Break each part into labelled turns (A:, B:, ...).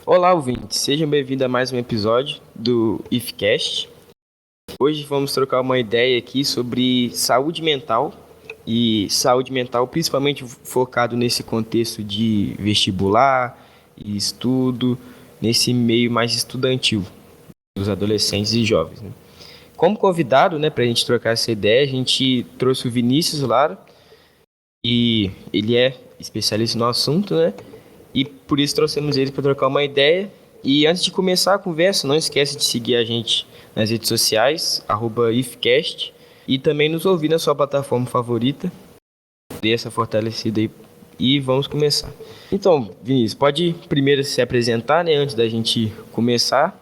A: Olá, ouvintes, sejam bem-vindos a mais um episódio do IFCast. Hoje vamos trocar uma ideia aqui sobre saúde mental principalmente focado nesse contexto de vestibular e estudo, nesse meio mais estudantil dos adolescentes e jovens, né? Como convidado, né, para a gente trocar essa ideia, a gente trouxe o Vinícius Lara e ele é especialista no assunto, né? E por isso trouxemos ele para trocar uma ideia. E antes de começar a conversa, não esquece de seguir a gente nas redes sociais, @ifcast, e também nos ouvir na sua plataforma favorita. Dê essa fortalecida aí e vamos começar. Então, Vinícius, pode primeiro se apresentar, né, antes da gente começar.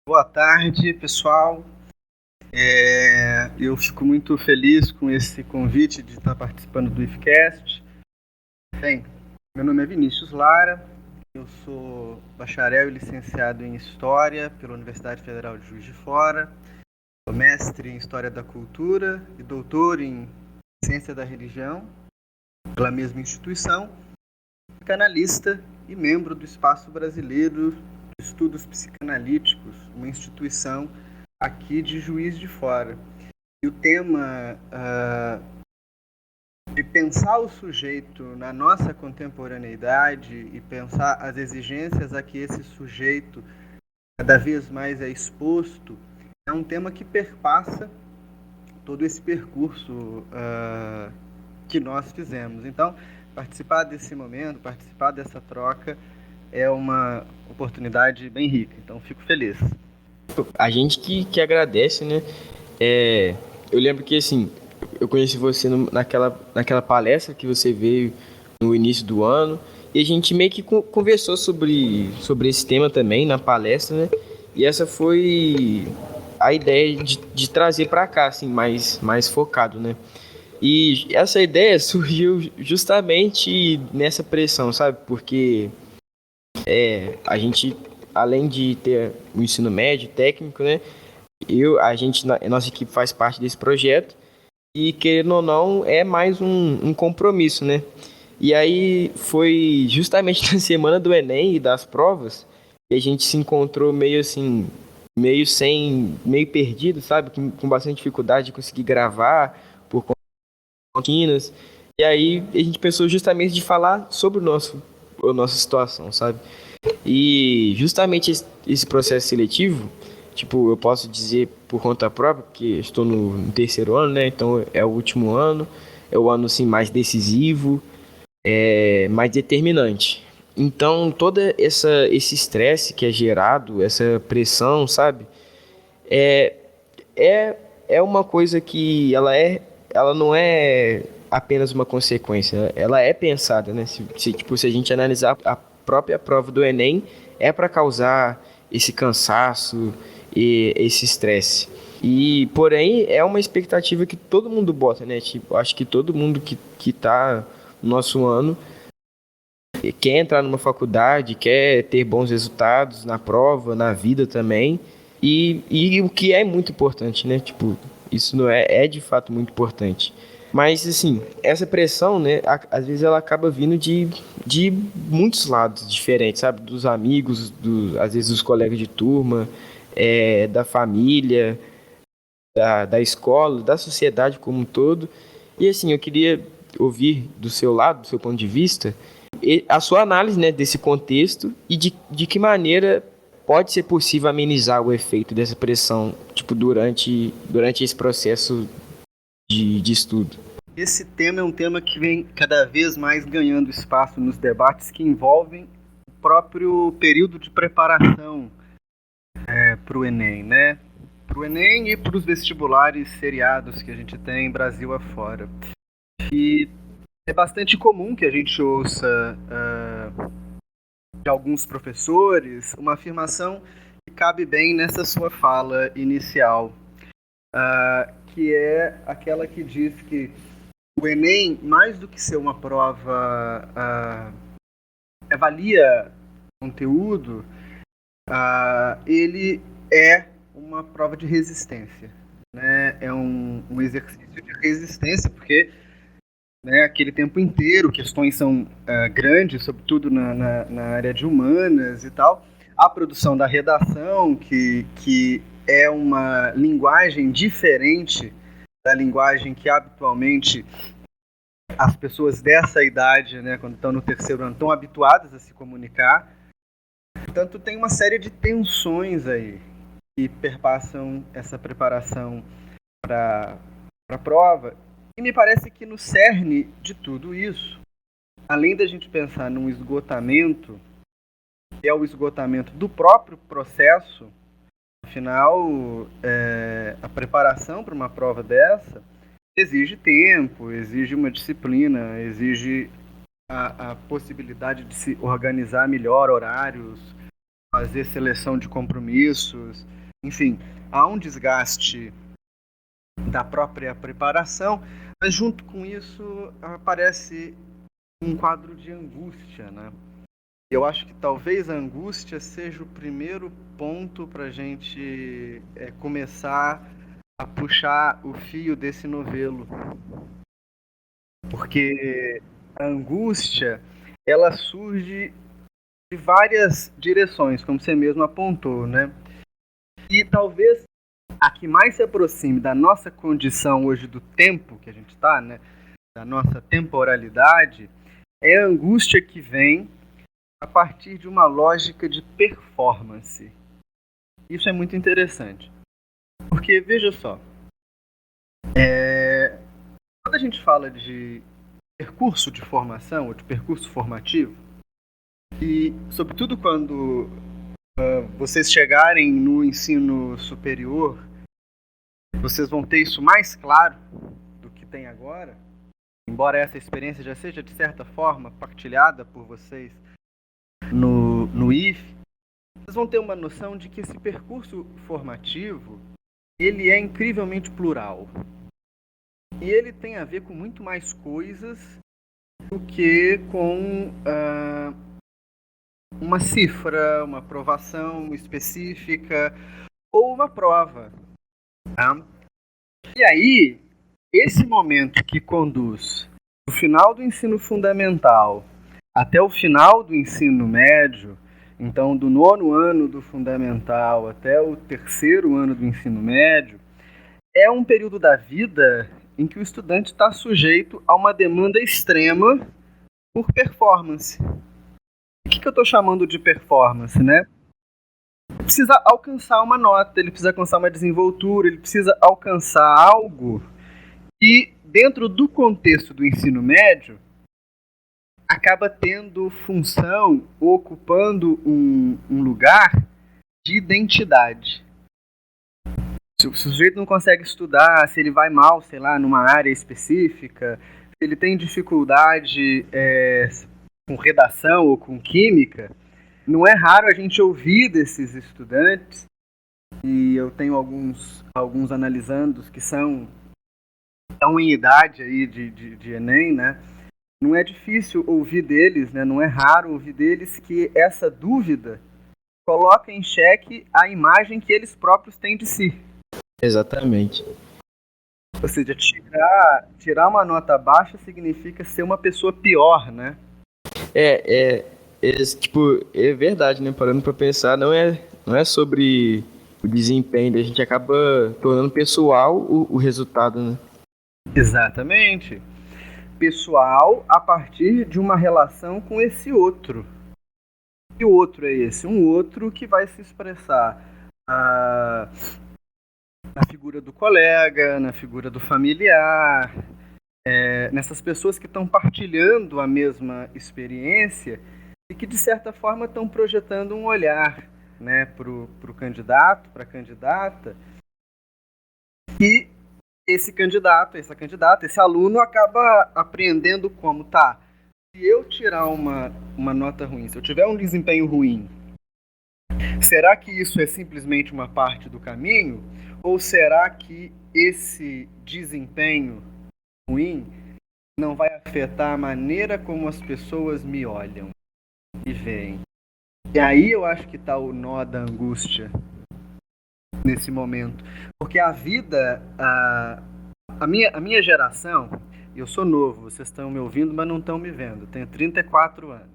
B: Boa tarde, pessoal. Eu fico muito feliz com esse convite de estar participando do IFCast. Bem, meu nome é Vinícius Lara, eu sou bacharel e licenciado em História pela Universidade Federal de Juiz de Fora, sou mestre em História da Cultura e doutor em Ciência da Religião pela mesma instituição, psicanalista e membro do Espaço Brasileiro de Estudos Psicanalíticos, uma instituição aqui de Juiz de Fora. E o tema de pensar o sujeito na nossa contemporaneidade e pensar as exigências a que esse sujeito cada vez mais é exposto é um tema que perpassa todo esse percurso que nós fizemos. Então, participar desse momento, participar dessa troca é uma oportunidade bem rica. Então, fico feliz.
A: A gente que agradece, né? Eu lembro que, assim, eu conheci você naquela palestra que você veio no início do ano, e a gente meio que conversou sobre esse tema também na palestra, né? E essa foi a ideia de trazer para cá, assim, mais focado, né? E essa ideia surgiu justamente nessa pressão, sabe? Porque a gente, além de ter o ensino médio, técnico, né? Nossa equipe faz parte desse projeto e, querendo ou não, é mais um compromisso, né? E aí foi justamente na semana do Enem e das provas que a gente se encontrou meio assim, meio perdido, sabe? Com bastante dificuldade de conseguir gravar por contínuas. E aí a gente pensou justamente de falar sobre a nossa situação, sabe? E justamente esse processo seletivo, tipo, eu posso dizer por conta própria, porque estou no terceiro ano, né? Então é o último ano, é o ano assim mais decisivo, mais determinante. Então esse estresse que é gerado, essa pressão, sabe? É, é uma coisa que ela não é apenas uma consequência, ela é pensada, né? Se a gente analisar a própria prova do Enem, é para causar esse cansaço e esse estresse. E, porém, é uma expectativa que todo mundo bota, né? Tipo, acho que todo mundo que tá no nosso ano quer entrar numa faculdade, quer ter bons resultados na prova, na vida também. E o que é muito importante, né? Tipo, isso não é de fato muito importante. Mas, assim, essa pressão, né? Às vezes ela acaba vindo de muitos lados diferentes, sabe? Dos amigos, às vezes dos colegas de turma, da família, da escola, da sociedade como um todo. E, assim, eu queria ouvir do seu lado, do seu ponto de vista, a sua análise, né, desse contexto e de que maneira pode ser possível amenizar o efeito dessa pressão, tipo, durante esse processo de estudo.
B: Esse tema é um tema que vem cada vez mais ganhando espaço nos debates que envolvem o próprio período de preparação para o Enem, né? Para o Enem e para os vestibulares seriados que a gente tem Brasil afora. E é bastante comum que a gente ouça de alguns professores uma afirmação que cabe bem nessa sua fala inicial, que é aquela que diz que o Enem, mais do que ser uma prova que avalia conteúdo, ele é uma prova de resistência, né? É um exercício de resistência, porque né, aquele tempo inteiro, questões são grandes, sobretudo na área de humanas e tal. A produção da redação, que é uma linguagem diferente da linguagem que habitualmente as pessoas dessa idade, né, quando estão no terceiro ano, estão habituadas a se comunicar. Portanto, tem uma série de tensões aí que perpassam essa preparação para a prova. E me parece que no cerne de tudo isso, além da gente pensar num esgotamento, que é o esgotamento do próprio processo, afinal, a preparação para uma prova dessa exige tempo, exige uma disciplina, exige a possibilidade de se organizar melhor horários, fazer seleção de compromissos, enfim, há um desgaste da própria preparação, mas junto com isso aparece um quadro de angústia, né? Eu acho que talvez a angústia seja o primeiro ponto para a gente começar a puxar o fio desse novelo. Porque a angústia, ela surge de várias direções, como você mesmo apontou, né? E talvez a que mais se aproxime da nossa condição hoje do tempo que a gente está, né? Da nossa temporalidade, é a angústia que vem a partir de uma lógica de performance. Isso é muito interessante. Porque, veja só, quando a gente fala de percurso de formação, ou de percurso formativo, e sobretudo quando vocês chegarem no ensino superior, vocês vão ter isso mais claro do que tem agora, embora essa experiência já seja, de certa forma, partilhada por vocês no IFE, vocês vão ter uma noção de que esse percurso formativo, ele é incrivelmente plural. E ele tem a ver com muito mais coisas do que com uma cifra, uma aprovação específica ou uma prova. Tá? E aí, esse momento que conduz do final do ensino fundamental até o final do ensino médio, então do 9º ano do fundamental até o 3º ano do ensino médio, é um período da vida em que o estudante está sujeito a uma demanda extrema por performance. O que eu estou chamando de performance, né? Ele precisa alcançar uma nota, ele precisa alcançar uma desenvoltura, ele precisa alcançar algo que, dentro do contexto do ensino médio, acaba tendo função, ocupando um lugar de identidade. Se o sujeito não consegue estudar, se ele vai mal, sei lá, numa área específica, se ele tem dificuldade com redação ou com química, não é raro a gente ouvir desses estudantes, e eu tenho alguns analisandos que estão em idade aí de Enem, né? Não é difícil ouvir deles, né? Não é raro ouvir deles que essa dúvida coloca em xeque a imagem que eles próprios têm de si.
A: Exatamente.
B: Ou seja, tirar uma nota baixa significa ser uma pessoa pior, né?
A: Tipo, é verdade, né? Parando pra pensar, não é sobre o desempenho, a gente acaba tornando pessoal o resultado, né?
B: Exatamente. Pessoal a partir de uma relação com esse outro. Que outro é esse? Um outro que vai se expressar na figura do colega, na figura do familiar, nessas pessoas que estão partilhando a mesma experiência e que, de certa forma, estão projetando um olhar, né, para o candidato, para a candidata, e esse candidato, essa candidata, esse aluno acaba apreendendo como, se eu tirar uma nota ruim, se eu tiver um desempenho ruim, será que isso é simplesmente uma parte do caminho? Ou será que esse desempenho ruim não vai afetar a maneira como as pessoas me olham e veem? E aí eu acho que está o nó da angústia nesse momento. Porque a vida, a minha geração, Eu sou novo, vocês estão me ouvindo, mas não estão me vendo. Eu tenho 34 anos.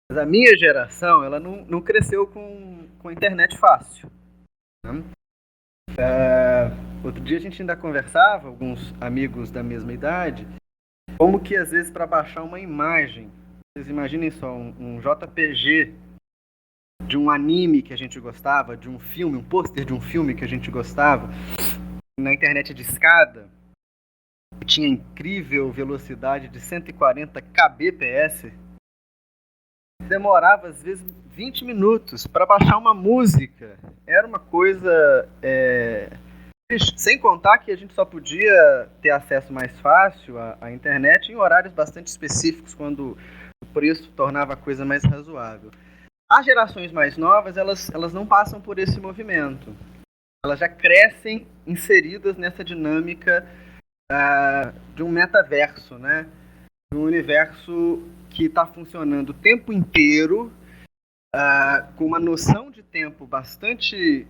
B: Mas a minha geração, ela não cresceu com a internet fácil, né? Outro dia a gente ainda conversava, alguns amigos da mesma idade, como que às vezes para baixar uma imagem, vocês imaginem só, um JPG de um anime que a gente gostava, de um filme, um pôster de um filme que a gente gostava, na internet de escada, que tinha incrível velocidade de 140 kbps, demorava às vezes 20 minutos para baixar uma música. Era uma coisa... Sem contar que a gente só podia ter acesso mais fácil à internet em horários bastante específicos, quando o preço tornava a coisa mais razoável. As gerações mais novas, elas não passam por esse movimento. Elas já crescem inseridas nessa dinâmica de um metaverso, né? De um universo que está funcionando o tempo inteiro, com uma noção de tempo bastante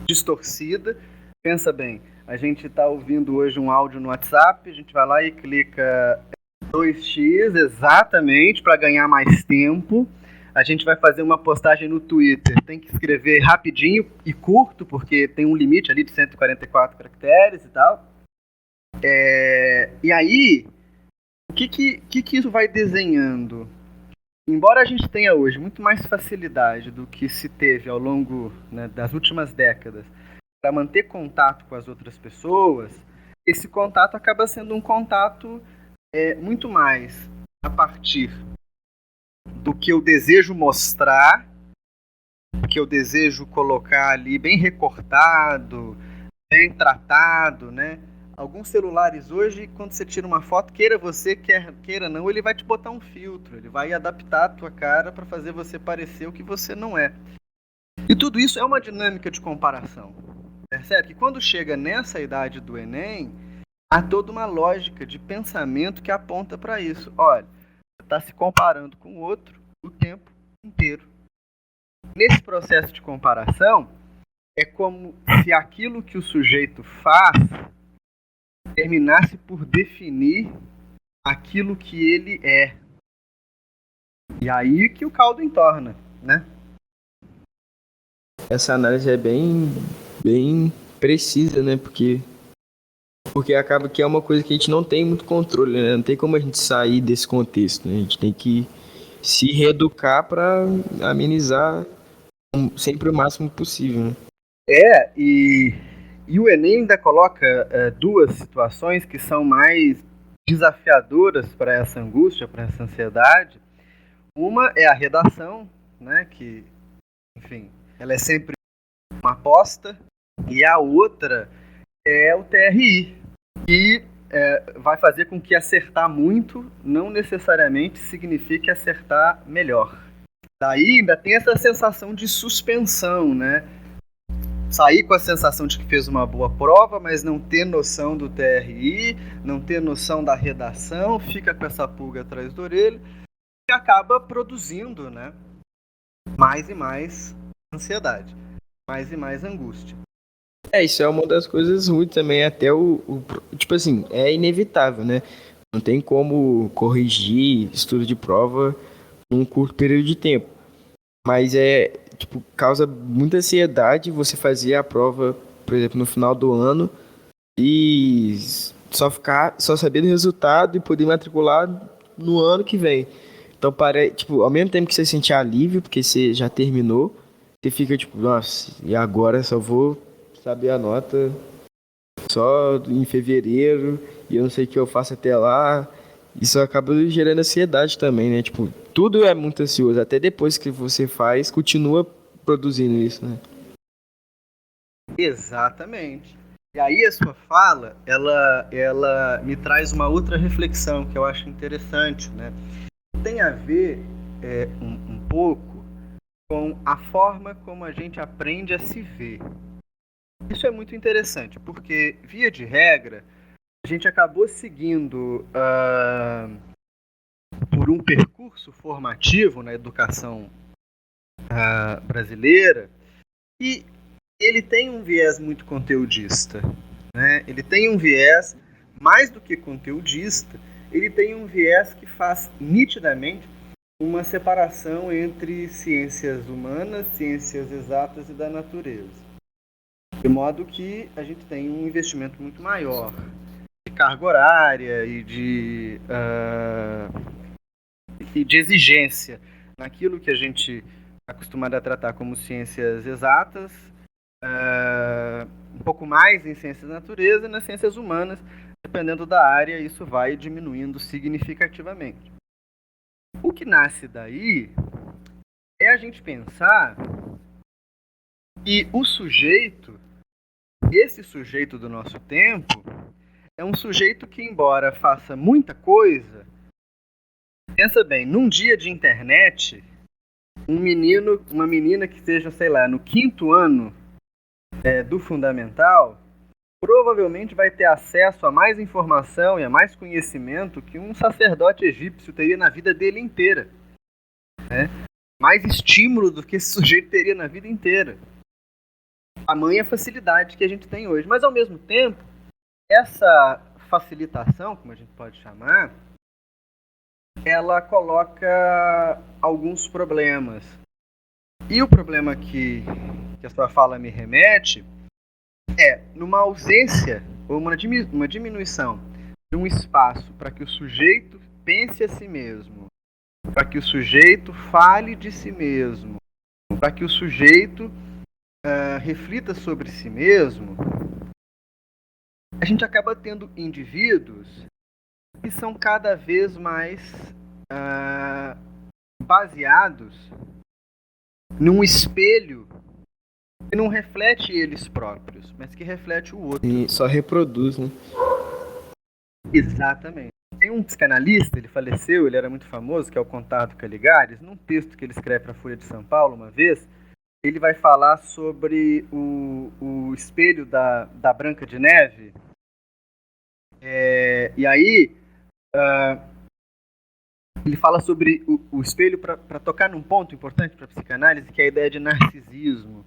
B: distorcida. Pensa bem, a gente está ouvindo hoje um áudio no WhatsApp, a gente vai lá e clica 2x exatamente para ganhar mais tempo. A gente vai fazer uma postagem no Twitter, tem que escrever rapidinho e curto, porque tem um limite ali de 144 caracteres e tal. E aí, o que isso vai desenhando? Embora a gente tenha hoje muito mais facilidade do que se teve ao longo, né, das últimas décadas para manter contato com as outras pessoas, esse contato acaba sendo um contato muito mais a partir do que eu desejo mostrar, do que eu desejo colocar ali bem recortado, bem tratado, né? Alguns celulares hoje, quando você tira uma foto, queira você, queira não, ele vai te botar um filtro, ele vai adaptar a tua cara para fazer você parecer o que você não é. E tudo isso é uma dinâmica de comparação. Percebe que quando chega nessa idade do Enem, há toda uma lógica de pensamento que aponta para isso. Olha, você está se comparando com o outro o tempo inteiro. Nesse processo de comparação, é como se aquilo que o sujeito faz terminasse por definir aquilo que ele é. E aí que o caldo entorna, né?
A: Essa análise é bem precisa, né? Porque acaba que é uma coisa que a gente não tem muito controle, né? Não tem como a gente sair desse contexto, né? A gente tem que se reeducar para amenizar sempre o máximo possível, né?
B: E o Enem ainda coloca duas situações que são mais desafiadoras para essa angústia, para essa ansiedade. Uma é a redação, né? Que, enfim, ela é sempre uma aposta. E a outra é o TRI, que vai fazer com que acertar muito não necessariamente signifique acertar melhor. Daí ainda tem essa sensação de suspensão, né? Sair com a sensação de que fez uma boa prova, mas não ter noção do TRI, não ter noção da redação, fica com essa pulga atrás da orelha e acaba produzindo, né, mais e mais ansiedade, mais e mais angústia.
A: Isso é uma das coisas ruins também, até tipo assim, é inevitável, né? Não tem como corrigir estudo de prova num curto período de tempo. Mas tipo, causa muita ansiedade você fazer a prova, por exemplo, no final do ano e só saber do resultado e poder matricular no ano que vem. Então, tipo, ao mesmo tempo que você sente alívio, porque você já terminou, você fica tipo, nossa, e agora só vou saber a nota só em fevereiro e eu não sei o que eu faço até lá. Isso acaba gerando ansiedade também, né? Tipo, tudo é muito ansioso. Até depois que você faz, continua produzindo isso, né?
B: Exatamente. E aí a sua fala, ela me traz uma outra reflexão que eu acho interessante, né? Tem a ver um pouco com a forma como a gente aprende a se ver. Isso é muito interessante, porque, via de regra, a gente acabou seguindo por um percurso formativo na educação brasileira, e ele tem um viés muito conteudista, né? Ele tem um viés mais do que conteudista, ele tem um viés que faz nitidamente uma separação entre ciências humanas, ciências exatas e da natureza. De modo que a gente tem um investimento muito maior de carga horária e de exigência naquilo que a gente está acostumado a tratar como ciências exatas, um pouco mais em ciências da natureza e nas ciências humanas, dependendo da área, isso vai diminuindo significativamente. O que nasce daí é a gente pensar que o sujeito, esse sujeito do nosso tempo, é um sujeito que, embora faça muita coisa, pensa bem, num dia de internet, um menino, uma menina que esteja, sei lá, no 5º ano do fundamental, provavelmente vai ter acesso a mais informação e a mais conhecimento que um sacerdote egípcio teria na vida dele inteira. Né? Mais estímulo do que esse sujeito teria na vida inteira. Tamanha facilidade que a gente tem hoje. Mas, ao mesmo tempo, essa facilitação, como a gente pode chamar, ela coloca alguns problemas. E o problema que a sua fala me remete é numa ausência ou uma diminuição de um espaço para que o sujeito pense a si mesmo, para que o sujeito fale de si mesmo, para que o sujeito reflita sobre si mesmo, a gente acaba tendo indivíduos que são cada vez mais baseados num espelho que não reflete eles próprios, mas que reflete o outro.
A: E só reproduz, né?
B: Exatamente. Tem um psicanalista, ele faleceu, ele era muito famoso, que é o Conrado Caligares. Num texto que ele escreve para a Folha de São Paulo uma vez, ele vai falar sobre o espelho da Branca de Neve. E aí ele fala sobre o espelho para tocar num ponto importante para a psicanálise, que é a ideia de narcisismo.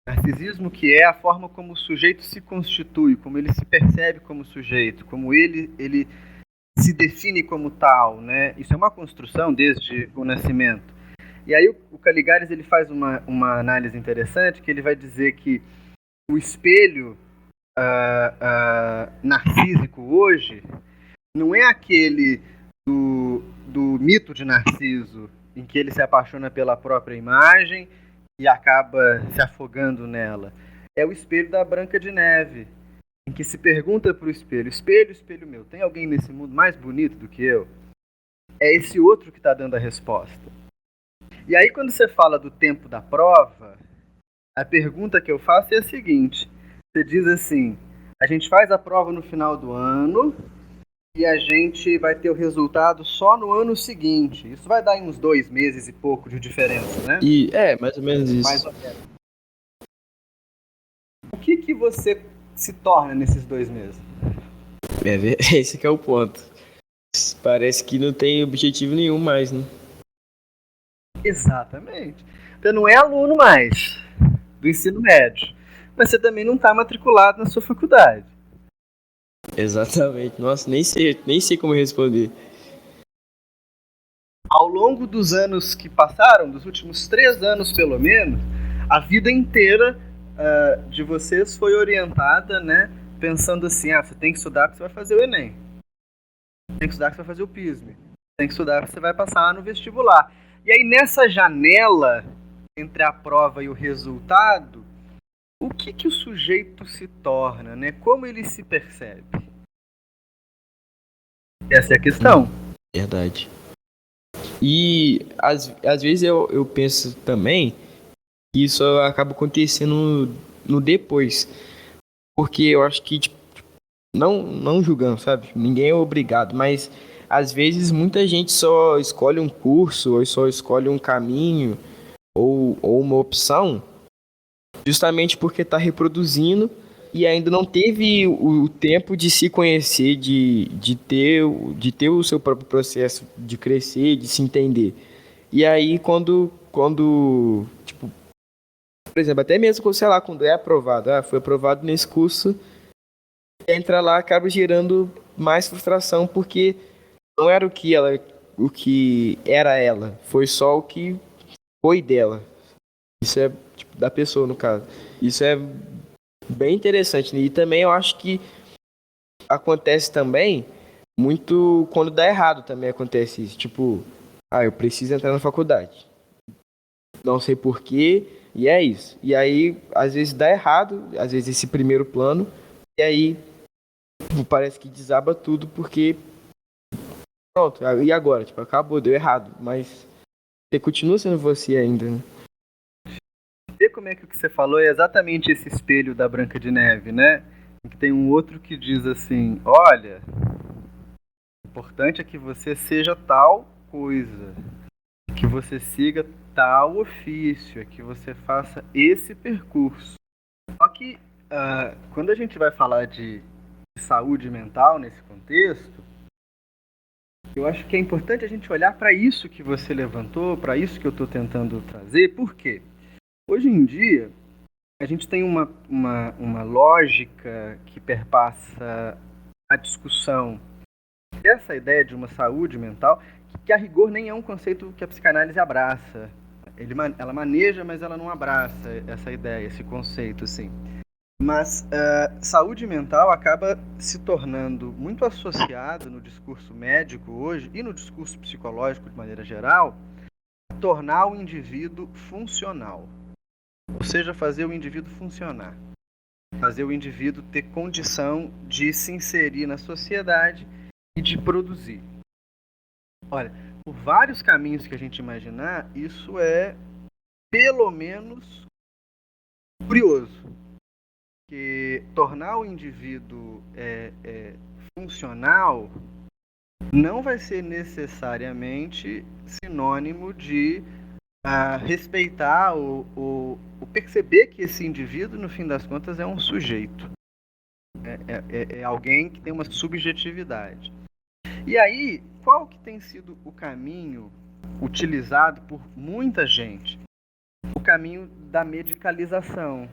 B: Narcisismo, que é a forma como o sujeito se constitui, como ele se percebe como sujeito, como ele se define como tal, né? Isso é uma construção desde o nascimento. E aí o Caligares ele faz uma análise interessante, que ele vai dizer que o espelho narcísico hoje não é aquele do mito de Narciso, em que ele se apaixona pela própria imagem e acaba se afogando nela. É o espelho da Branca de Neve, em que se pergunta para o espelho, espelho meu, tem alguém nesse mundo mais bonito do que eu? É esse outro que está dando a resposta. E aí quando você fala do tempo da prova, a pergunta que eu faço é a seguinte, você diz assim, a gente faz a prova no final do ano e a gente vai ter o resultado só no ano seguinte. Isso vai dar uns 2 meses e pouco de diferença, né?
A: E mais ou menos isso.
B: Mais ou menos. O que você se torna nesses 2 meses?
A: Esse que é o ponto. Parece que não tem objetivo nenhum mais, né?
B: Exatamente. Você não é aluno mais do ensino médio, mas você também não está matriculado na sua faculdade.
A: Exatamente. Nossa, nem sei como responder.
B: Ao longo dos anos que passaram, dos últimos 3 anos pelo menos, a vida inteira de vocês foi orientada, né, pensando assim, você tem que estudar porque você vai fazer o Enem. Tem que estudar porque você vai fazer o PISME. Tem que estudar porque você vai passar no vestibular. E aí nessa janela entre a prova e o resultado, o que o sujeito se torna, né? Como ele se percebe? Essa é a questão.
A: Verdade. E às vezes eu penso também que isso acaba acontecendo no depois. Porque eu acho que, tipo, não julgando, sabe? Ninguém é obrigado, mas às vezes muita gente só escolhe um curso ou só escolhe um caminho ou uma opção justamente porque está reproduzindo e ainda não teve o tempo de se conhecer, de ter o seu próprio processo de crescer, de se entender. E aí quando tipo, por exemplo, até mesmo, sei lá, quando é aprovado, foi aprovado nesse curso, entra lá, acaba gerando mais frustração, porque não era o que era ela, foi só o que foi dela. Isso é tipo, da pessoa, no caso. Isso é bem interessante, né? E também eu acho que acontece também muito quando dá errado também acontece isso. Tipo, eu preciso entrar na faculdade. Não sei porquê, e é isso. E aí, às vezes dá errado, às vezes esse primeiro plano, e aí parece que desaba tudo porque pronto, e agora? Tipo, acabou, deu errado, mas você continua sendo você ainda, né?
B: Vê como é que o que você falou é exatamente esse espelho da Branca de Neve, né? Em que tem um outro que diz assim: olha, o importante é que você seja tal coisa, que você siga tal ofício, é que você faça esse percurso. Só que quando a gente vai falar de saúde mental nesse contexto, eu acho que é importante a gente olhar para isso que você levantou, para isso que eu estou tentando trazer. Por quê? Hoje em dia, a gente tem uma lógica que perpassa a discussão dessa ideia de uma saúde mental, que a rigor nem é um conceito que a psicanálise abraça. Ela maneja, mas ela não abraça essa ideia, esse conceito, assim. Mas saúde mental acaba se tornando muito associado no discurso médico hoje e no discurso psicológico de maneira geral, a tornar o indivíduo funcional. Ou seja, fazer o indivíduo funcionar. Fazer o indivíduo ter condição de se inserir na sociedade e de produzir. Olha, por vários caminhos que a gente imaginar, isso é pelo menos curioso. Que tornar o indivíduo funcional não vai ser necessariamente sinônimo de respeitar ou perceber que esse indivíduo, no fim das contas, é um sujeito. É alguém que tem uma subjetividade. E aí, qual que tem sido o caminho utilizado por muita gente? O caminho da medicalização.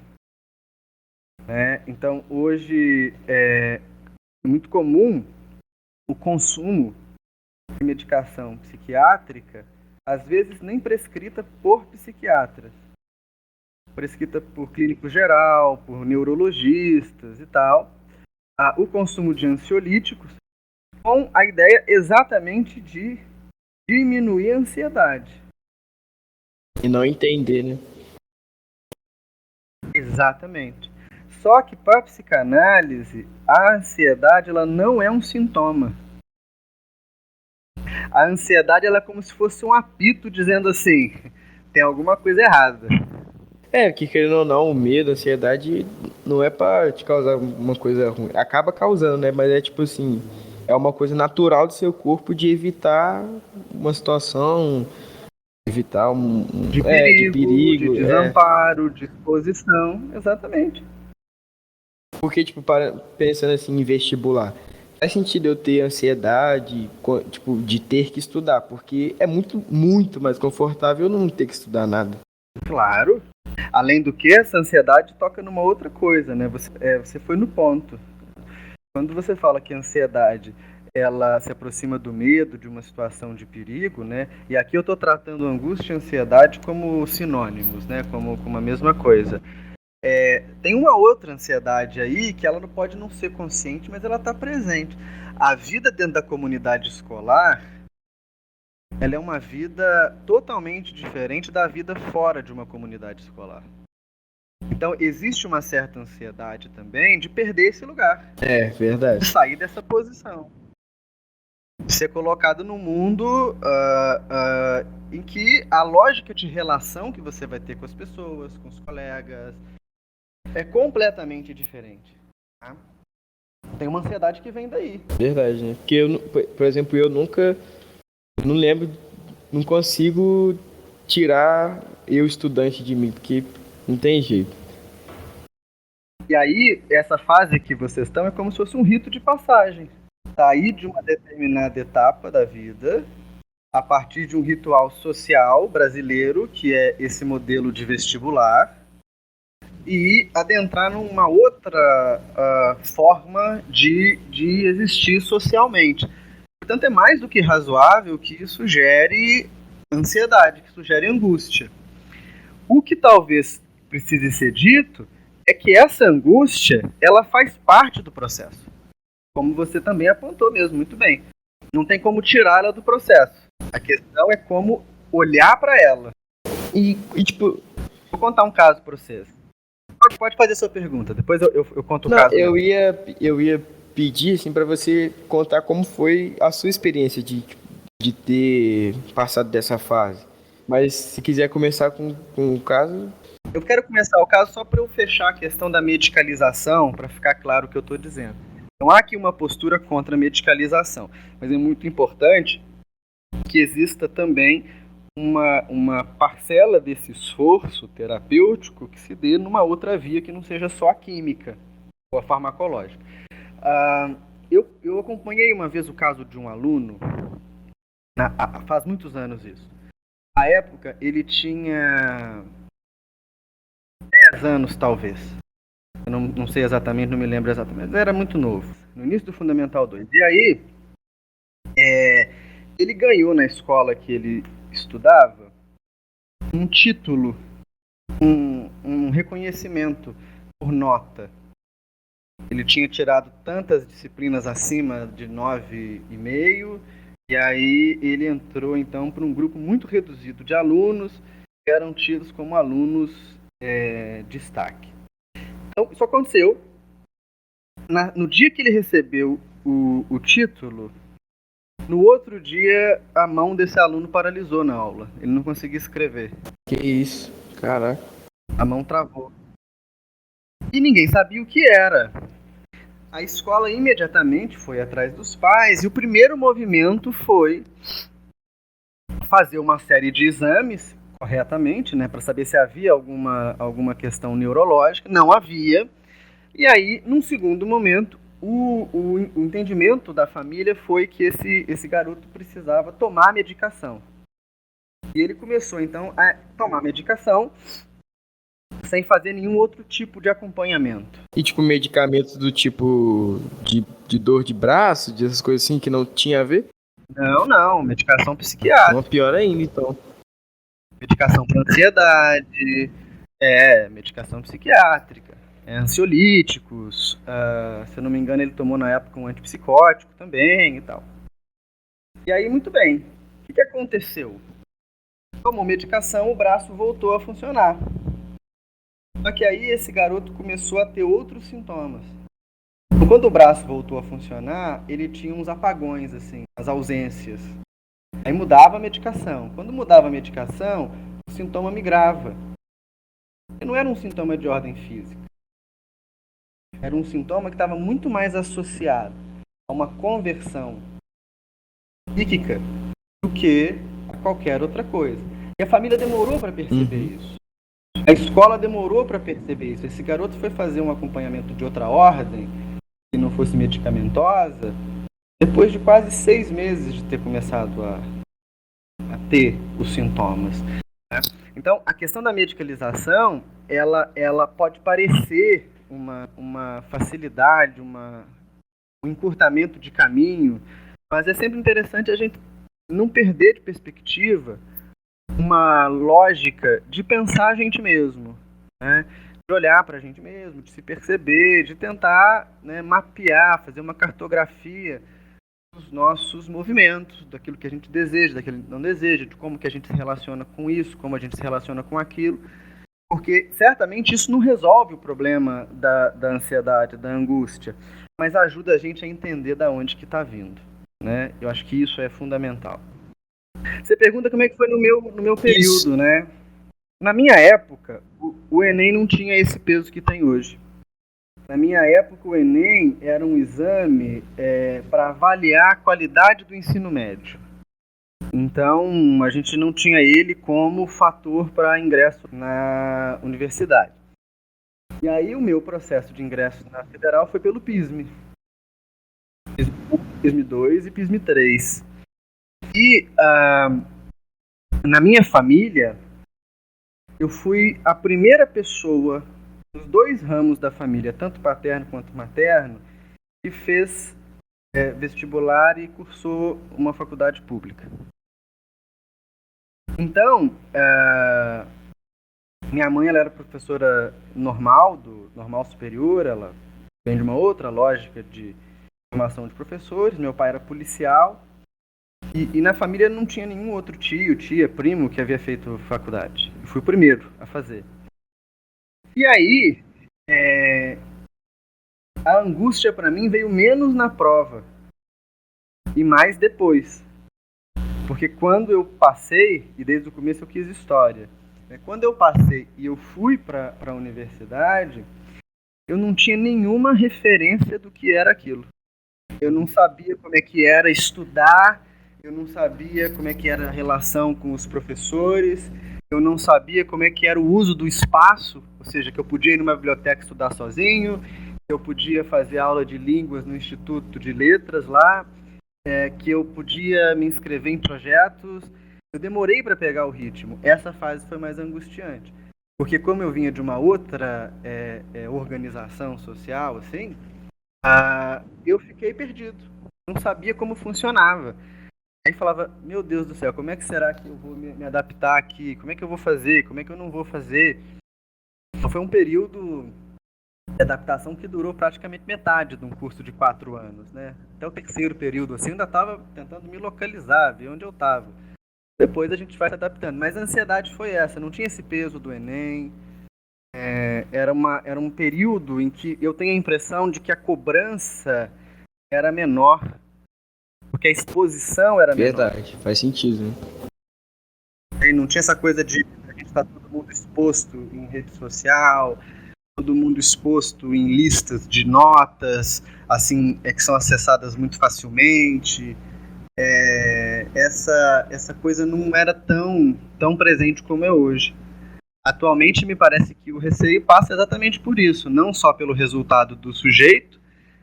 B: Então, hoje é muito comum o consumo de medicação psiquiátrica, às vezes nem prescrita por psiquiatras, prescrita por clínico geral, por neurologistas e tal, o consumo de ansiolíticos, com a ideia exatamente de diminuir a ansiedade.
A: E não entender, né?
B: Exatamente. Só que para a psicanálise, a ansiedade ela não é um sintoma. A ansiedade ela é como se fosse um apito dizendo assim, tem alguma coisa errada.
A: Que querendo ou não, o medo, a ansiedade não é pra te causar uma coisa ruim. Acaba causando, né? Mas é tipo assim, é uma coisa natural do seu corpo de evitar uma situação, evitar
B: De
A: de
B: perigo,
A: perigo.
B: de desamparo, de exposição, exatamente.
A: Porque, tipo, pensando assim em vestibular, faz sentido eu ter ansiedade, tipo, de ter que estudar, porque é muito, muito mais confortável eu não ter que estudar nada.
B: Claro. Além do que, essa ansiedade toca numa outra coisa, né? Você foi no ponto. Quando você fala que a ansiedade ela se aproxima do medo, de uma situação de perigo, né? E aqui eu estou tratando angústia e ansiedade como sinônimos, né? Como a mesma coisa. Tem uma outra ansiedade aí que ela não pode não ser consciente, mas ela está presente. A vida dentro da comunidade escolar, ela é uma vida totalmente diferente da vida fora de uma comunidade escolar. Então, existe uma certa ansiedade também de perder esse lugar.
A: É, verdade.
B: De sair dessa posição. De ser colocado num mundo em que a lógica de relação que você vai ter com as pessoas, com os colegas, é completamente diferente. Tá? Tem uma ansiedade que vem daí.
A: Verdade, né? Porque, por exemplo, eu nunca, não lembro, não consigo tirar eu estudante de mim, porque não tem jeito.
B: E aí, essa fase que vocês estão é como se fosse um rito de passagem. Sair de uma determinada etapa da vida a partir de um ritual social brasileiro, que é esse modelo de vestibular, e adentrar numa outra forma de existir socialmente. Portanto, é mais do que razoável que isso gere ansiedade, que isso gere angústia. O que talvez precise ser dito é que essa angústia, ela faz parte do processo. Como você também apontou mesmo, muito bem. Não tem como tirá-la do processo. A questão é como olhar para ela.
A: E tipo...
B: Vou contar um caso para vocês. Pode fazer sua pergunta, depois eu conto o
A: Não,
B: caso.
A: eu ia pedir assim para você contar como foi a sua experiência de ter passado dessa fase. Mas se quiser começar com o caso...
B: Eu quero começar o caso só para eu fechar a questão da medicalização, para ficar claro o que eu estou dizendo. Não há aqui uma postura contra a medicalização, mas é muito importante que exista também uma parcela desse esforço terapêutico que se dê numa outra via que não seja só a química ou a farmacológica. Eu acompanhei uma vez o caso de um aluno, faz muitos anos isso. Na época, ele tinha 10 anos, talvez. Eu não sei exatamente, não me lembro exatamente. Mas era muito novo, no início do Fundamental 2. E aí, ele ganhou na escola que ele estudava um título, um reconhecimento por nota. Ele tinha tirado tantas disciplinas acima de 9,5, e aí ele entrou então para um grupo muito reduzido de alunos que eram tidos como alunos destaque. Então, isso aconteceu. No dia que ele recebeu o título, no outro dia a mão desse aluno paralisou na aula. Ele não conseguia escrever.
A: Que isso? Caraca.
B: A mão travou. E ninguém sabia o que era. A escola imediatamente foi atrás dos pais e o primeiro movimento foi fazer uma série de exames corretamente, né, para saber se havia alguma questão neurológica. Não havia. E aí, num segundo momento, o entendimento da família foi que esse garoto precisava tomar medicação. E ele começou, então, a tomar medicação sem fazer nenhum outro tipo de acompanhamento.
A: E tipo, medicamentos do tipo de dor de braço, dessas coisas assim que não tinha a ver?
B: Não, medicação psiquiátrica.
A: Uma pior ainda, então.
B: Medicação para ansiedade, medicação psiquiátrica, ansiolíticos, se eu não me engano ele tomou na época um antipsicótico também e tal. E aí, muito bem, o que aconteceu? Tomou medicação, o braço voltou a funcionar. Só que aí esse garoto começou a ter outros sintomas. Quando o braço voltou a funcionar, ele tinha uns apagões, assim, as ausências. Aí mudava a medicação. Quando mudava a medicação, o sintoma migrava. E não era um sintoma de ordem física. Era um sintoma que estava muito mais associado a uma conversão psíquica do que a qualquer outra coisa. E a família demorou para perceber isso. A escola demorou para perceber isso. Esse garoto foi fazer um acompanhamento de outra ordem, que não fosse medicamentosa, depois de quase 6 meses de ter começado a ter os sintomas. Então, a questão da medicalização, ela pode parecer uma facilidade, um encurtamento de caminho, mas é sempre interessante a gente não perder de perspectiva uma lógica de pensar a gente mesmo, né? De olhar para a gente mesmo, de se perceber, de tentar, né, mapear, fazer uma cartografia dos nossos movimentos, daquilo que a gente deseja, daquilo que não deseja, de como que a gente se relaciona com isso, como a gente se relaciona com aquilo, porque certamente isso não resolve o problema da ansiedade, da angústia, mas ajuda a gente a entender de onde que está vindo, né? Eu acho que isso é fundamental. Você pergunta como é que foi no meu período, isso, né? Na minha época, o Enem não tinha esse peso que tem hoje. Na minha época, o Enem era um exame para avaliar a qualidade do ensino médio. Então, a gente não tinha ele como fator para ingresso na universidade. E aí, o meu processo de ingresso na Federal foi pelo PISME. PISME 2 e PISME 3. E na minha família, eu fui a primeira pessoa nos dois ramos da família, tanto paterno quanto materno, e fez vestibular e cursou uma faculdade pública. Então, minha mãe ela era professora normal, do normal superior, ela vem de uma outra lógica de formação de professores, meu pai era policial, e na família não tinha nenhum outro tio, tia, primo que havia feito faculdade. Eu fui o primeiro a fazer. E aí, a angústia para mim veio menos na prova e mais depois. Porque quando eu passei, e desde o começo eu quis história, quando eu passei e eu fui para a universidade, eu não tinha nenhuma referência do que era aquilo. Eu não sabia como é que era estudar, eu não sabia como é que era a relação com os professores, eu não sabia como é que era o uso do espaço, ou seja, que eu podia ir numa biblioteca estudar sozinho, que eu podia fazer aula de línguas no Instituto de Letras lá, que eu podia me inscrever em projetos. Eu demorei para pegar o ritmo. Essa fase foi mais angustiante. Porque como eu vinha de uma outra organização social, assim, eu fiquei perdido. Não sabia como funcionava. Aí falava, meu Deus do céu, como é que será que eu vou me adaptar aqui? Como é que eu vou fazer? Como é que eu não vou fazer? Então, foi um período de adaptação que durou praticamente metade de um curso de 4 anos, né? Até o terceiro período, assim, eu ainda estava tentando me localizar, ver onde eu estava. Depois a gente vai se adaptando. Mas a ansiedade foi essa, não tinha esse peso do Enem. Era um período em que eu tenho a impressão de que a cobrança era menor, porque a exposição era menor.
A: Verdade, faz sentido, né?
B: E não tinha essa coisa de a gente estar todo mundo exposto em rede social, todo mundo exposto em listas de notas, assim, que são acessadas muito facilmente. Essa coisa não era tão presente como é hoje. Atualmente, me parece que o receio passa exatamente por isso, não só pelo resultado do sujeito,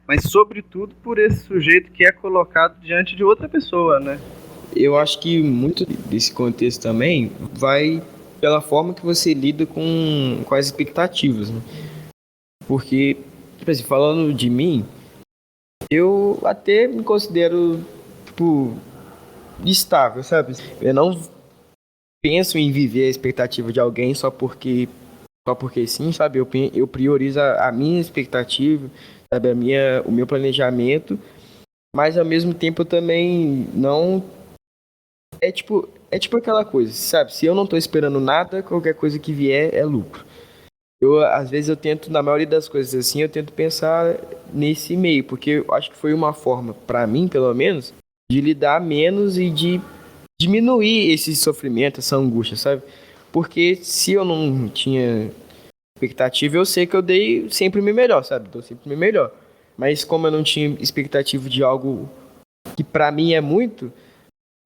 B: mas, sobretudo, por esse sujeito que é colocado diante de outra pessoa, né?
A: Eu acho que muito desse contexto também vai pela forma que você lida com as expectativas, né? Porque, tipo assim, falando de mim, eu até me considero, tipo, estável, sabe? Eu não penso em viver a expectativa de alguém só porque sim, sabe? Eu priorizo a minha expectativa, sabe? O meu planejamento, mas ao mesmo tempo eu também não. É tipo aquela coisa, sabe? Se eu não tô esperando nada, qualquer coisa que vier é lucro. Às vezes eu tento, na maioria das coisas assim, eu tento pensar nesse meio, porque eu acho que foi uma forma, pra mim, pelo menos, de lidar menos e de diminuir esse sofrimento, essa angústia, sabe? Porque se eu não tinha expectativa, eu sei que eu dei sempre o meu melhor, sabe? Dou sempre o meu melhor. Mas como eu não tinha expectativa de algo que pra mim é muito,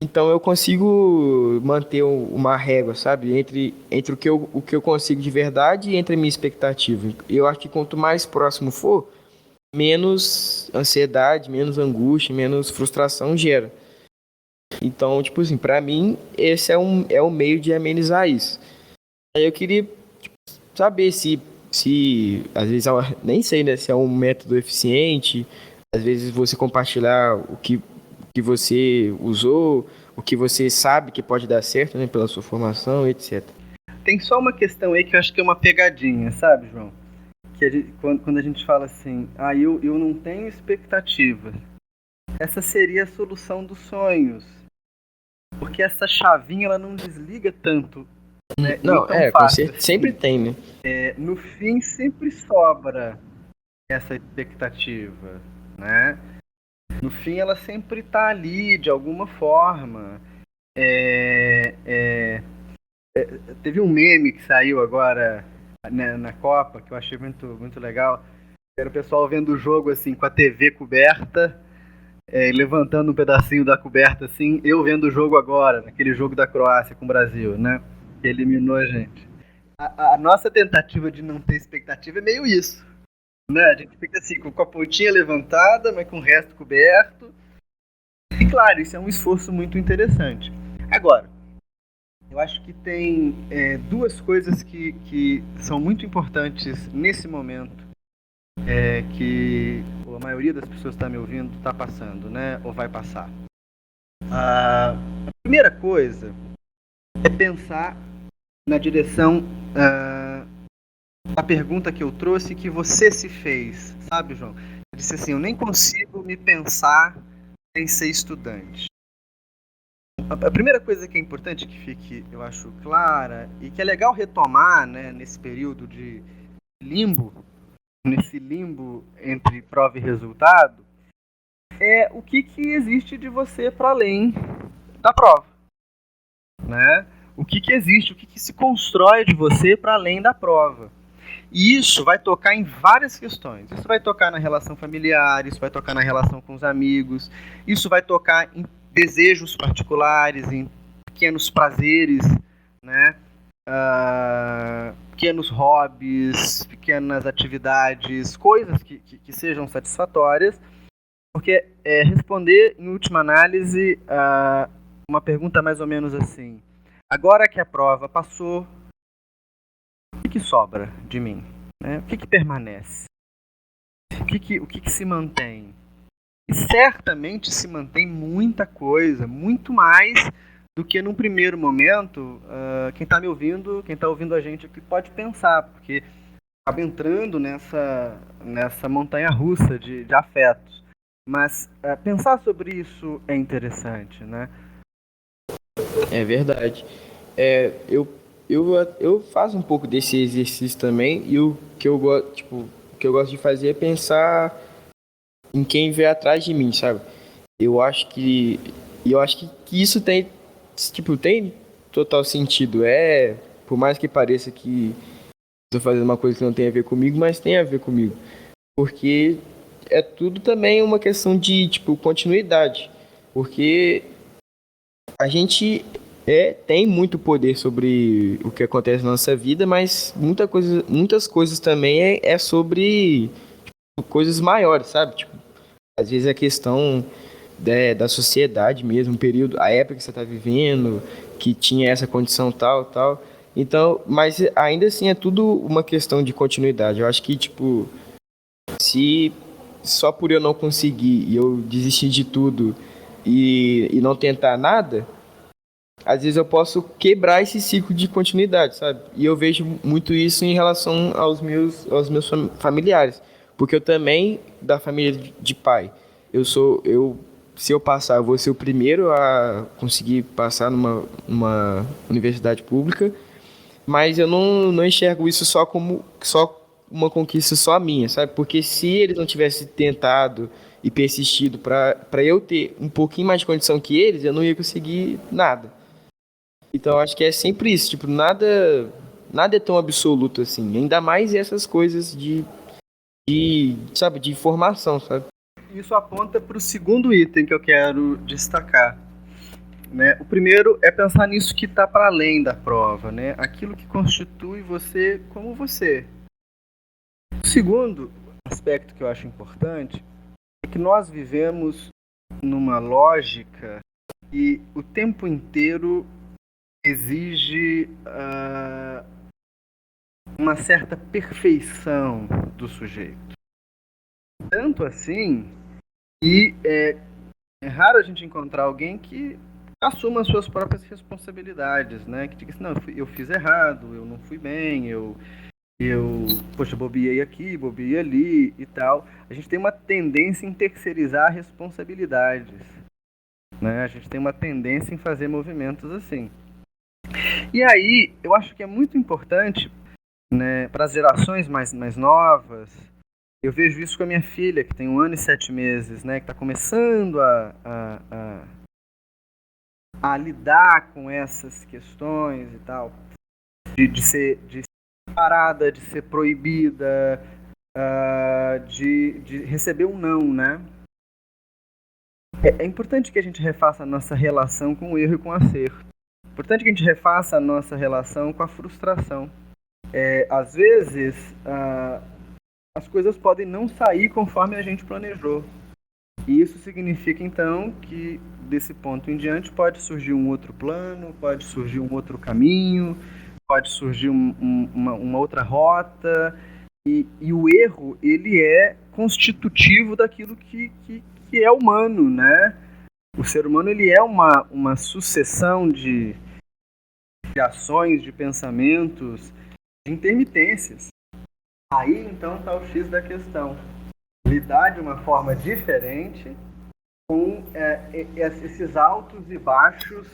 A: então eu consigo manter uma régua, sabe? Entre o que eu consigo de verdade e entre a minha expectativa. Eu acho que quanto mais próximo for, menos ansiedade, menos angústia, menos frustração gera. Então, tipo assim, pra mim, esse é um meio de amenizar isso. Aí eu queria saber se às vezes, nem sei, né, se é um método eficiente, às vezes você compartilhar que você usou, o que você sabe que pode dar certo, né, pela sua formação, etc.
B: Tem só uma questão aí que eu acho que é uma pegadinha, sabe, João? Que quando a gente fala assim, eu não tenho expectativa. Essa seria a solução dos sonhos. Porque essa chavinha, ela não desliga tanto, né?
A: Não,
B: Tão fácil, assim.
A: sempre tem, né?
B: No fim, sempre sobra essa expectativa, né? No fim, ela sempre está ali, de alguma forma. Teve um meme que saiu agora, né, na Copa, que eu achei muito, muito legal. Era o pessoal vendo o jogo assim, com a TV coberta, levantando um pedacinho da coberta assim, eu vendo o jogo agora, naquele jogo da Croácia com o Brasil, né? Que eliminou a gente. A nossa tentativa de não ter expectativa é meio isso, né? A gente fica assim, com a pontinha levantada, mas com o resto coberto. E claro, isso é um esforço muito interessante. Agora, Eu acho que tem duas coisas que são muito importantes nesse momento, que a maioria das pessoas que está me ouvindo está passando, né? Ou vai passar. A primeira coisa é pensar na direção da pergunta que eu trouxe que você se fez, sabe, João? Eu disse assim, eu nem consigo me pensar sem ser estudante. A primeira coisa que é importante que fique, eu acho, clara, e que é legal retomar, né, nesse período de limbo, nesse limbo entre prova e resultado, é o que existe de você para além da prova, né? O que existe, o que se constrói de você para além da prova. E isso vai tocar em várias questões. Isso vai tocar na relação familiar, isso vai tocar na relação com os amigos, isso vai tocar em desejos particulares, em pequenos prazeres, né? Pequenos hobbies, pequenas atividades, coisas que sejam satisfatórias, porque responder, em última análise, uma pergunta mais ou menos assim: agora que a prova passou, o que sobra de mim? Né? O que permanece? O que se mantém? E certamente se mantém muita coisa, muito mais do que num primeiro momento quem está me ouvindo, quem está ouvindo a gente aqui pode pensar, porque acaba entrando nessa montanha-russa de afetos. Mas pensar sobre isso é interessante, né?
A: É verdade. Eu faço um pouco desse exercício também, e o que eu gosto, tipo, o que eu gosto de fazer é pensar em quem vem atrás de mim, sabe? Eu acho que que isso tem, tipo, tem total sentido. Por mais que pareça que estou fazendo uma coisa que não tem a ver comigo, mas tem a ver comigo. Porque é tudo também uma questão de, tipo, continuidade. Porque a gente tem muito poder sobre o que acontece na nossa vida, mas muitas coisas também é sobre, tipo, coisas maiores, sabe? Tipo, às vezes é questão da sociedade mesmo, a época que você está vivendo, que tinha essa condição tal, tal. Então, mas ainda assim é tudo uma questão de continuidade. Eu acho que, tipo, se só por eu não conseguir e eu desistir de tudo e não tentar nada, às vezes eu posso quebrar esse ciclo de continuidade, sabe? E eu vejo muito isso em relação aos meus familiares, porque eu também da família de pai. Se eu passar, eu vou ser o primeiro a conseguir passar numa universidade pública, mas eu não enxergo isso só como só uma conquista só minha, sabe? Porque se eles não tivessem tentado e persistido para eu ter um pouquinho mais de condição que eles, eu não ia conseguir nada. Então acho que é sempre isso, tipo, nada é tão absoluto assim, ainda mais essas coisas sabe, de informação, sabe?
B: Isso aponta para o segundo item que eu quero destacar, né? O primeiro é pensar nisso que está para além da prova, né? Aquilo que constitui você como você. O segundo aspecto que eu acho importante é que nós vivemos numa lógica que o tempo inteiro exige uma certa perfeição do sujeito. Tanto assim, e é raro a gente encontrar alguém que assuma as suas próprias responsabilidades, né? Que diga assim, não, eu fiz errado, eu não fui bem, poxa, bobeei aqui, bobeei ali e tal. A gente tem uma tendência em terceirizar responsabilidades, né? A gente tem uma tendência em fazer movimentos assim. E aí, eu acho que é muito importante, né, para as gerações mais novas. Eu vejo isso com a minha filha, que tem 1 ano e 7 meses, né, que está começando a lidar com essas questões e tal, de ser parada, de ser proibida, de receber um não, né? É importante que a gente refaça a nossa relação com o erro e com o acerto. É importante que a gente refaça a nossa relação com a frustração. Às vezes, as coisas podem não sair conforme a gente planejou. E isso significa, então, que desse ponto em diante pode surgir um outro plano, pode surgir um outro caminho, pode surgir uma outra rota, e o erro, ele é constitutivo daquilo que é humano, né? O ser humano, ele é uma sucessão de ações, de pensamentos, de intermitências. Aí, então, está o X da questão. Lidar de uma forma diferente com esses altos e baixos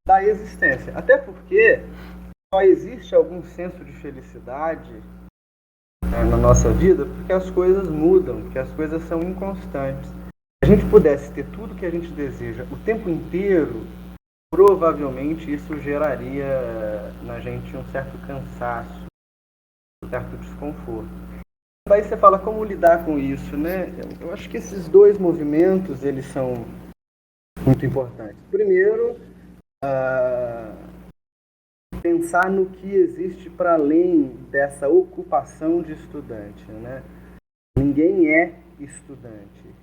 B: da existência. Até porque só existe algum senso de felicidade na nossa vida porque as coisas mudam, porque as coisas são inconstantes. Se a gente pudesse ter tudo que a gente deseja o tempo inteiro, provavelmente isso geraria na gente um certo cansaço, um certo desconforto. Daí você fala como lidar com isso, né? Eu acho que esses dois movimentos, eles são muito importantes. Primeiro, pensar no que existe para além dessa ocupação de estudante, né? Ninguém é estudante.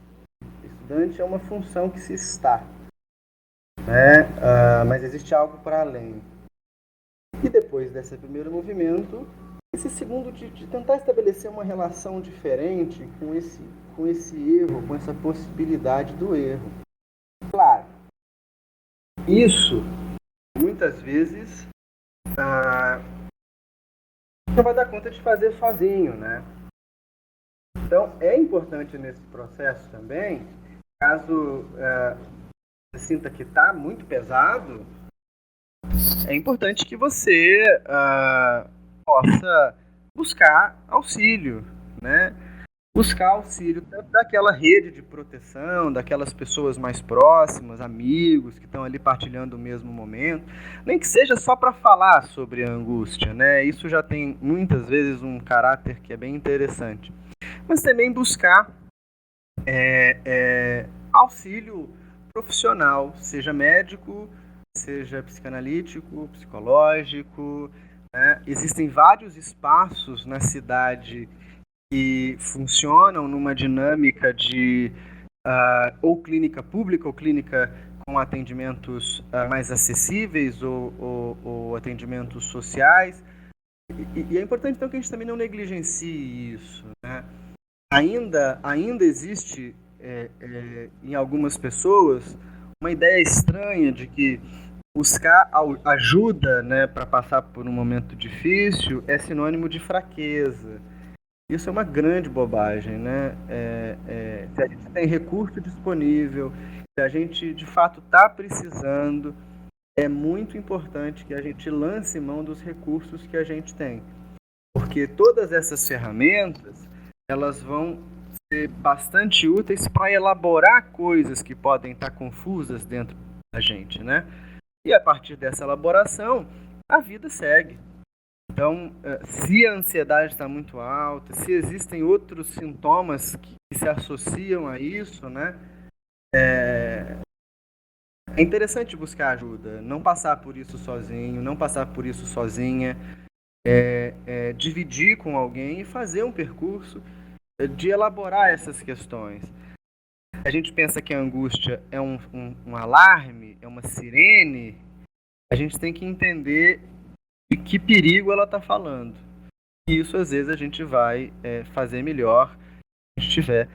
B: Estudante é uma função que se está, né? Mas existe algo para além. E depois desse primeiro movimento, esse segundo de tentar estabelecer uma relação diferente com esse erro, com essa possibilidade do erro. Claro, isso muitas vezes não vai dar conta de fazer sozinho, né? Então é importante nesse processo também, caso você sinta que está muito pesado, é importante que você possa buscar auxílio, né? Buscar auxílio daquela rede de proteção, daquelas pessoas mais próximas, amigos que estão ali partilhando o mesmo momento, nem que seja só para falar sobre a angústia, né? Isso já tem muitas vezes um caráter que é bem interessante. Mas também buscar auxílio profissional, seja médico, seja psicanalítico, psicológico, né? Existem vários espaços na cidade que funcionam numa dinâmica de ou clínica pública ou clínica com atendimentos mais acessíveis ou atendimentos sociais. E é importante, então, que a gente também não negligencie isso, né? Ainda existe em algumas pessoas uma ideia estranha de que buscar ajuda, né, para passar por um momento difícil é sinônimo de fraqueza. Isso é uma grande bobagem, né? Se a gente tem recurso disponível, se a gente de fato está precisando, é muito importante que a gente lance mão dos recursos que a gente tem. Porque todas essas ferramentas, elas vão ser bastante úteis para elaborar coisas que podem estar confusas dentro da gente, né? E a partir dessa elaboração, a vida segue. Então, se a ansiedade está muito alta, se existem outros sintomas que se associam a isso, né? É interessante buscar ajuda, não passar por isso sozinho, não passar por isso sozinha, dividir com alguém e fazer um percurso de elaborar essas questões. A gente pensa que a angústia é um alarme, é uma sirene, a gente tem que entender de que perigo ela está falando. E isso, às vezes, a gente vai fazer melhor se estiver.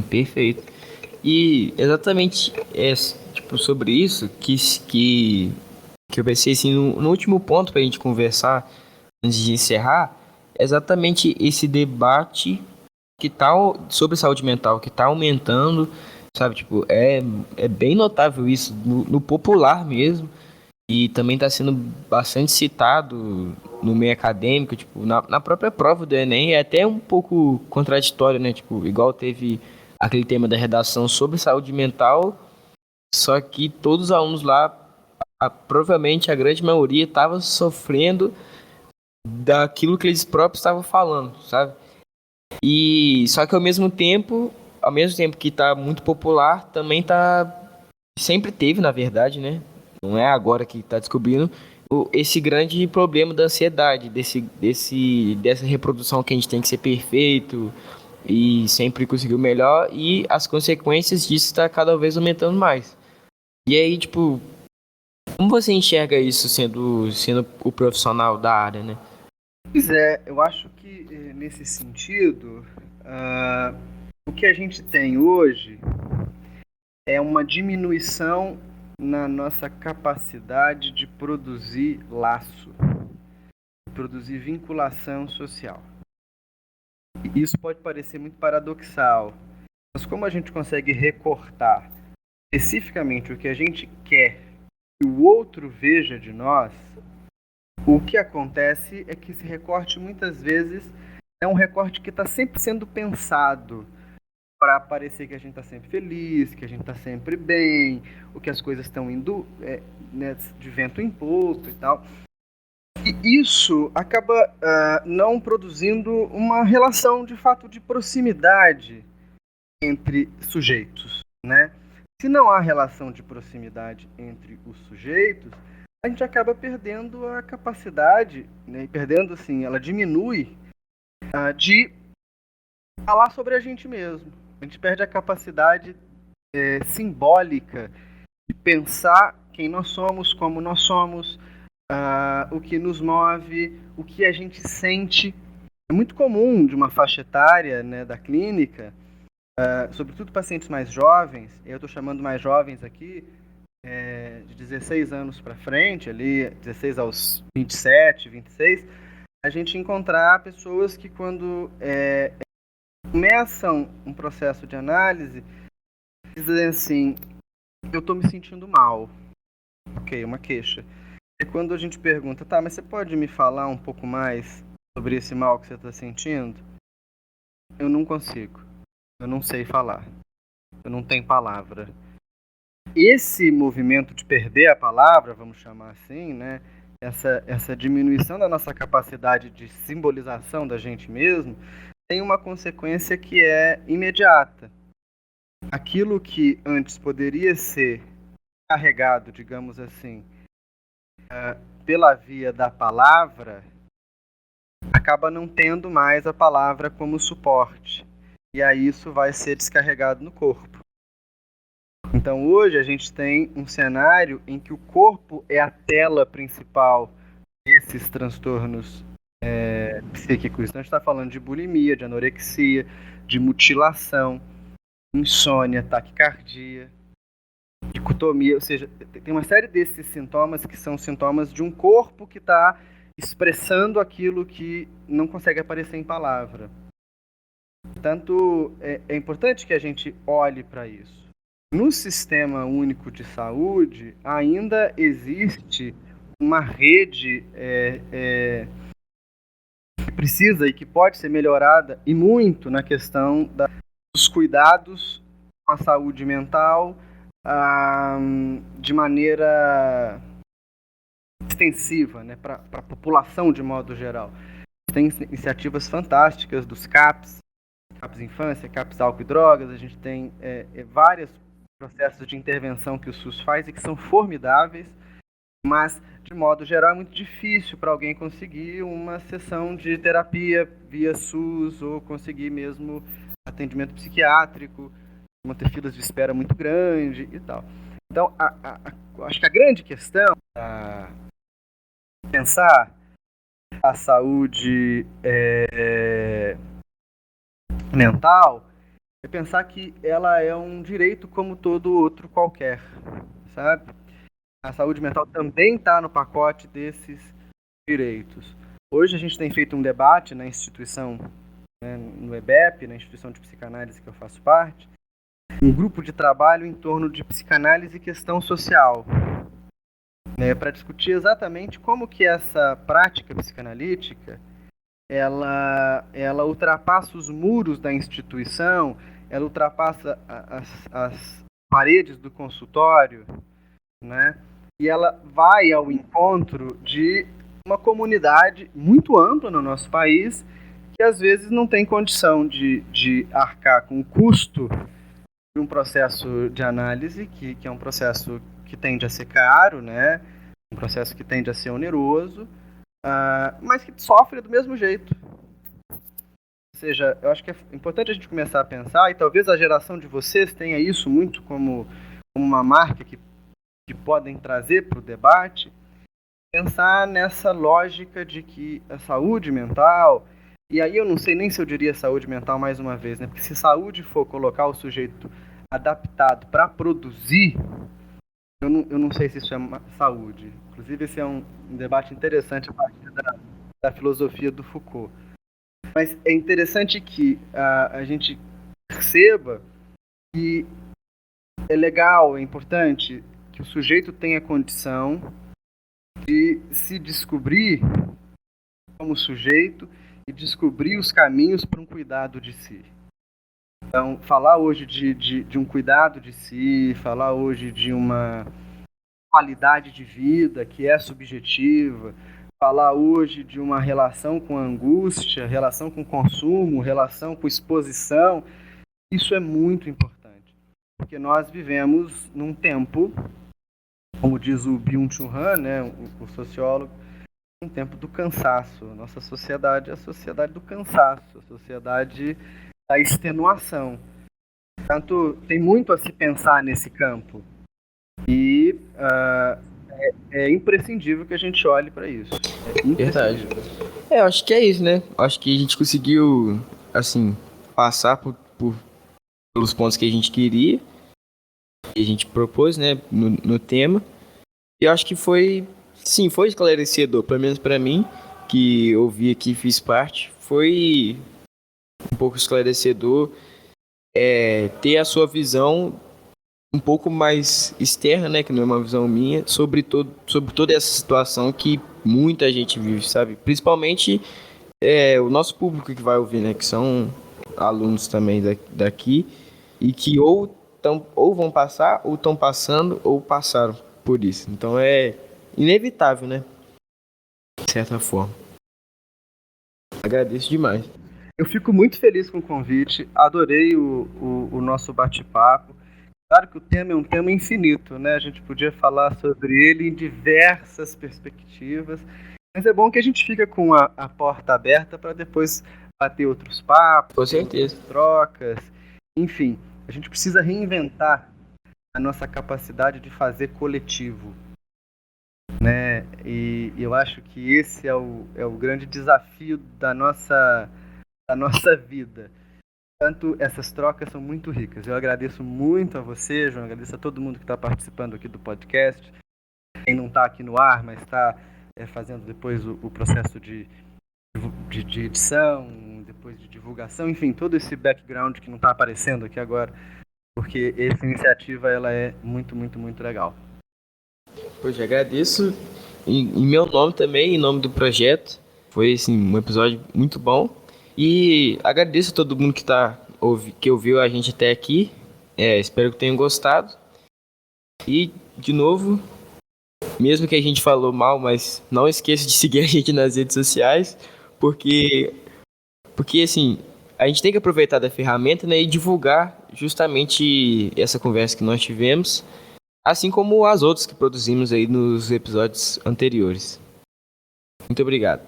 A: Perfeito. E exatamente sobre isso que eu pensei assim, no último ponto para a gente conversar, antes de encerrar, é exatamente esse debate que tá sobre saúde mental, que está aumentando, sabe? Tipo, é bem notável isso no popular mesmo. E também está sendo bastante citado no meio acadêmico, tipo, na própria prova do Enem, é até um pouco contraditório, né? Tipo, igual teve aquele tema da redação sobre saúde mental, só que todos os alunos lá, provavelmente a grande maioria, estava sofrendo daquilo que eles próprios estavam falando, sabe? E só que ao mesmo tempo que está muito popular, também sempre teve, na verdade, né? Não é agora que está descobrindo esse grande problema da ansiedade, dessa reprodução que a gente tem que ser perfeito, e sempre conseguiu melhor, e as consequências disso está cada vez aumentando mais. E aí, tipo, como você enxerga isso sendo o profissional da área, né?
B: Pois é, eu acho que nesse sentido, o que a gente tem hoje é uma diminuição na nossa capacidade de produzir laço, de produzir vinculação social. E isso pode parecer muito paradoxal, mas como a gente consegue recortar especificamente o que a gente quer que o outro veja de nós, o que acontece é que esse recorte muitas vezes é um recorte que está sempre sendo pensado para parecer que a gente está sempre feliz, que a gente está sempre bem, ou que as coisas estão indo né, de vento em popa e tal. E isso acaba não produzindo uma relação de fato de proximidade entre sujeitos, né? Se não há relação de proximidade entre os sujeitos, a gente acaba perdendo a capacidade, né? Perdendo, assim, ela diminui de falar sobre a gente mesmo. A gente perde a capacidade simbólica de pensar quem nós somos, como nós somos, o que nos move, o que a gente sente. É muito comum de uma faixa etária, né, da clínica, sobretudo pacientes mais jovens, eu estou chamando mais jovens aqui, de 16 anos para frente, ali 16 aos 27, 26, a gente encontrar pessoas que quando começam um processo de análise, dizem assim, eu estou me sentindo mal. Ok, uma queixa. E quando a gente pergunta, tá, mas você pode me falar um pouco mais sobre esse mal que você está sentindo? Eu não consigo. Eu não sei falar. Eu não tenho palavra. Esse movimento de perder a palavra, vamos chamar assim, né? Essa diminuição da nossa capacidade de simbolização da gente mesmo, tem uma consequência que é imediata. Aquilo que antes poderia ser carregado, digamos assim, pela via da palavra, acaba não tendo mais a palavra como suporte. E aí isso vai ser descarregado no corpo. Então hoje a gente tem um cenário em que o corpo é a tela principal desses transtornos psíquicos. Então a gente está falando de bulimia, de anorexia, de mutilação, insônia, taquicardia, dicotomia, ou seja, tem uma série desses sintomas que são sintomas de um corpo que está expressando aquilo que não consegue aparecer em palavra. Portanto, é importante que a gente olhe para isso. No Sistema Único de Saúde, ainda existe uma rede que precisa e que pode ser melhorada, e muito, na questão dos cuidados com a saúde mental de maneira extensiva, né, para a população de modo geral. Tem iniciativas fantásticas dos CAPs Infância, CAPs Álcool e Drogas, a gente tem vários processos de intervenção que o SUS faz e que são formidáveis, mas, de modo geral, é muito difícil para alguém conseguir uma sessão de terapia via SUS ou conseguir mesmo atendimento psiquiátrico, manter filas de espera muito grande e tal. Então, acho que a grande questão é pensar a saúde mental é pensar que ela é um direito como todo outro qualquer, sabe? A saúde mental também está no pacote desses direitos. Hoje a gente tem feito um debate na instituição, né, no EBEP, na instituição de psicanálise que eu faço parte, um grupo de trabalho em torno de psicanálise e questão social, né, para discutir exatamente como que essa prática psicanalítica ela ultrapassa os muros da instituição, ela ultrapassa as paredes do consultório, né? E ela vai ao encontro de uma comunidade muito ampla no nosso país que às vezes não tem condição de arcar com o custo de um processo de análise, que é um processo que tende a ser caro, né? Um processo que tende a ser oneroso, mas que sofre do mesmo jeito. seja, eu acho que é importante a gente começar a pensar, e talvez a geração de vocês tenha isso muito como uma marca que podem trazer para o debate, pensar nessa lógica de que a saúde mental, e aí eu não sei nem se eu diria saúde mental mais uma vez, né? Porque se saúde for colocar o sujeito adaptado para produzir, eu não sei se isso é saúde. Inclusive, esse é um debate interessante a partir da filosofia do Foucault. Mas é interessante que a gente perceba que é legal, é importante que o sujeito tenha condição de se descobrir como sujeito e descobrir os caminhos para um cuidado de si. Então, falar hoje de um cuidado de si, falar hoje de uma qualidade de vida que é subjetiva, falar hoje de uma relação com a angústia, relação com o consumo, relação com exposição, isso é muito importante, porque nós vivemos num tempo, como diz o Byung-Chul Han, né, o sociólogo, um tempo do cansaço. Nossa sociedade é a sociedade do cansaço, a sociedade da extenuação. Portanto, tem muito a se pensar nesse campo. E é imprescindível que a gente olhe para isso.
A: Verdade. Eu acho que é isso, né? Acho que a gente conseguiu, assim, passar pelos pontos que a gente queria, que a gente propôs, né, no tema. E eu acho que foi esclarecedor, pelo menos para mim, que ouvi aqui e fiz parte. Foi um pouco esclarecedor ter a sua visão um pouco mais externa, né, que não é uma visão minha, sobre toda essa situação que muita gente vive, sabe? Principalmente o nosso público que vai ouvir, né, que são alunos também daqui e que ou vão passar, ou estão passando, ou passaram por isso. Então é inevitável, né? De certa forma. Agradeço demais.
B: Eu fico muito feliz com o convite, adorei o nosso bate-papo. Claro que o tema é um tema infinito, né? A gente podia falar sobre ele em diversas perspectivas, mas é bom que a gente fica com a porta aberta para depois bater outros papos,
A: Com certeza.
B: outras trocas. Enfim, a gente precisa reinventar a nossa capacidade de fazer coletivo, né? E eu acho que esse é o grande desafio da nossa vida. Portanto, essas trocas são muito ricas. Eu agradeço muito a você, João, agradeço a todo mundo que está participando aqui do podcast. Quem não está aqui no ar, mas está fazendo depois o processo de edição, depois de divulgação, enfim, todo esse background que não está aparecendo aqui agora, porque essa iniciativa ela é muito, muito, muito legal.
A: Pois agradeço em meu nome também, em nome do projeto. Foi assim, um episódio muito bom. E agradeço a todo mundo que ouviu a gente até aqui. Espero que tenham gostado. E, de novo, mesmo que a gente falou mal, mas não esqueça de seguir a gente nas redes sociais, porque assim, a gente tem que aproveitar da ferramenta, né, e divulgar justamente essa conversa que nós tivemos, assim como as outras que produzimos aí nos episódios anteriores. Muito obrigado.